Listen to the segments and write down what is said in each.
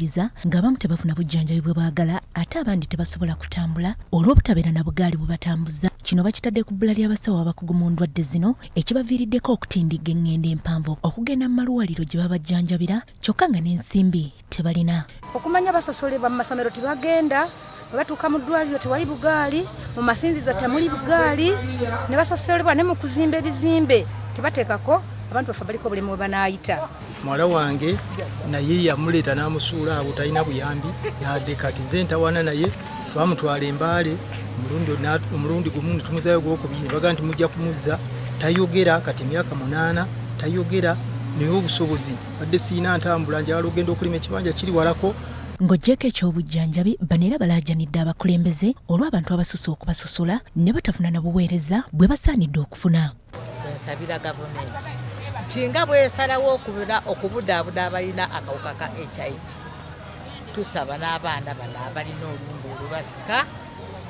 bamaliriza ng'abamu tebafuna bujjanjabi bwe baagala ate abandi tebasobola kutambula olw'obutabeera na bugaali bubatambuza. Kino bakitadde ku bbula ly'abasawo abakugu mu ndwadde zino ekibaviiriddeko okutindiga engendo empanvu okugenda mu malwaliro gye babajjanjabira kyokka nga n'ensimbi tebalina. Okumanya basosolebwa mu masomero tebagenda, batuuka mu ddwaliro tewali bugaali, mu masinzizo temuli bugaali, ne basosolebwa ne mu kuzimba ebizimbe tebateekako abantu bafe abaliko obulemu bwe banaayita. Mwala wange naye yamuleeta n'amusuula abo talina buyambi yadde kati ze ntawana naye twamutwala Embaale omulundi gumu ne tumuzayo gwokubiri baga nti mujja kumuzza tayogera kati emyaka 8 tayogera naye obusobozi badde siina ntambula njagala ogenda okulima ekibanja kiri walako. Ng'oggyeko ekyobujjanjabi bano era balaajanidde abakulembeze olw'abantu abasusa okubasosola ne batafuna na buweereza bwe basaanidde okufuna. Nsabira gavumenti nti nga bwesalawo okubudaabuda abalina akawuka ka HIV tusaba n'abaana bano abalina olumbu olubasika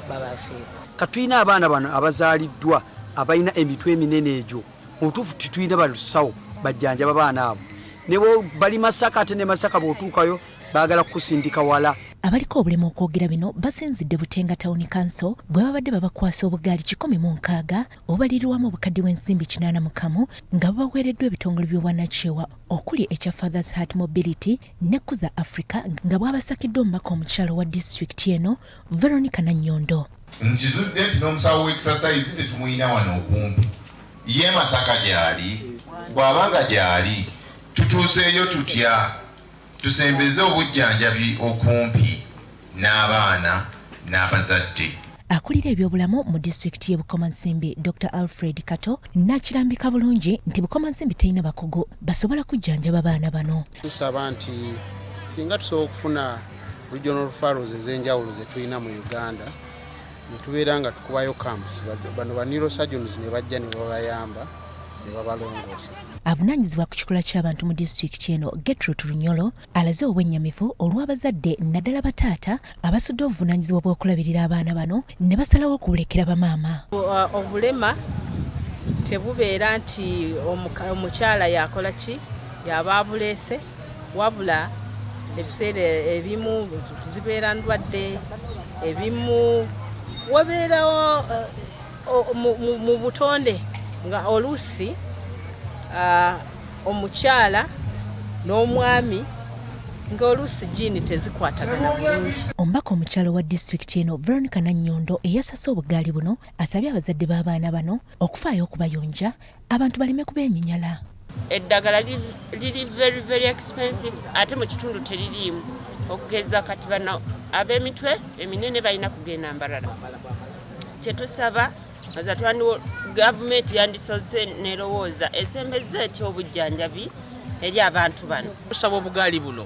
babafeeko. Katulina abaana bano abazaaliddwa abalina emitwe eminene egyo mutuufu titulina balusawo bajjanjaba baana abo ne bali Masaka ate ne Masaka bw'otuukayo baagala kusindika wala. Abaliko obulemu okwogera bino basinzidde Butenga Town Council bwe babadde babakwasa obugaali 16 obalirwamu obukadde bw'ensimbi 81 nga baweereddwa ebitongole by'obwannakyewa okuli ekya Fathers Heart Mobility ne Kuza Africa nga bwabasakiddwa omubaka omukyalo wa disitulikiti eno Veronica Nanyondo. Nkizudde nti n'omusawo w'exercise tetumuyina wano okumpi ye Masaka gyali bw'abanga gyali tutuuseeyo tutya tusembeze obujjanjabi okumpi n'abaana n'abazadde. Akulira ebyobulamu mu disitulikiti y'e Bukomansimbi Dr. Alfred Kato n'akirambika bulungi nti Bukomansimbi terina bakugu basobola kujjanjaba baana bano. Tusaba nti singa tusobola okufuna regional referrals ez'enjawulo ze tulina mu Uganda ne tubeera nga tukubayo camps bano ba neurosurgeons ne bajja ne babayamba ne babalongoosa. Avunaanyizibwa ku kikula ky'abantu mu disitulikiti eno Gertrude Runyolo alaze obwennyamivu olw'abazadde naddala bataata abasudde obuvunaanyizibwa bw'okulabirira abaana bano ne basalawo okubulekera bamaama. Obulema tebubeera nti omukyala yakola ki yaba abuleese wabula ebiseera ebimu zibeera ndwadde ebimu wabeerawo mu butonde nga oluusi omukyala n'omwami nga oluusi jiini tezikwatagana bulungi. Omubaka omukyalo wa disitulikiti eno Veronica Nanyondo eyasase obugaali buno asabye abazadde b'abaana bano okufaayo okubayonja abantu baleme kubeenyinyala. Eddagala liri very expensive ate mu kitundu teririimu okugeza kati bano ab'emitwe eminene balina kugenda Mbarara. Kyetusaba azatwandiwo gavumenti yandisoze nerowooza esembeze eky'obujjanjabi eri abantu bano. Tusaba obugaali buno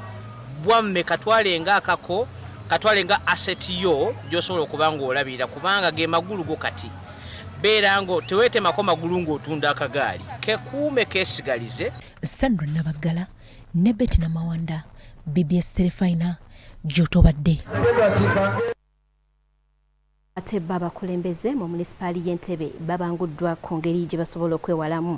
bwamme katwalenga akako katwalenga asset yo gy'osobola okuba ng'olabirira kubanga ge magulu go kati beera ngo teweetemako magulu ng'otunda akagaali kekuume keesigalize. Sandra Nabaggala ne Betty Namawanda BBS Terefina gy'otobadde. Ate baba kulembeze mu munisipaali y'Entebbe babanguddwa ku ngeri gye basobola okwewalamu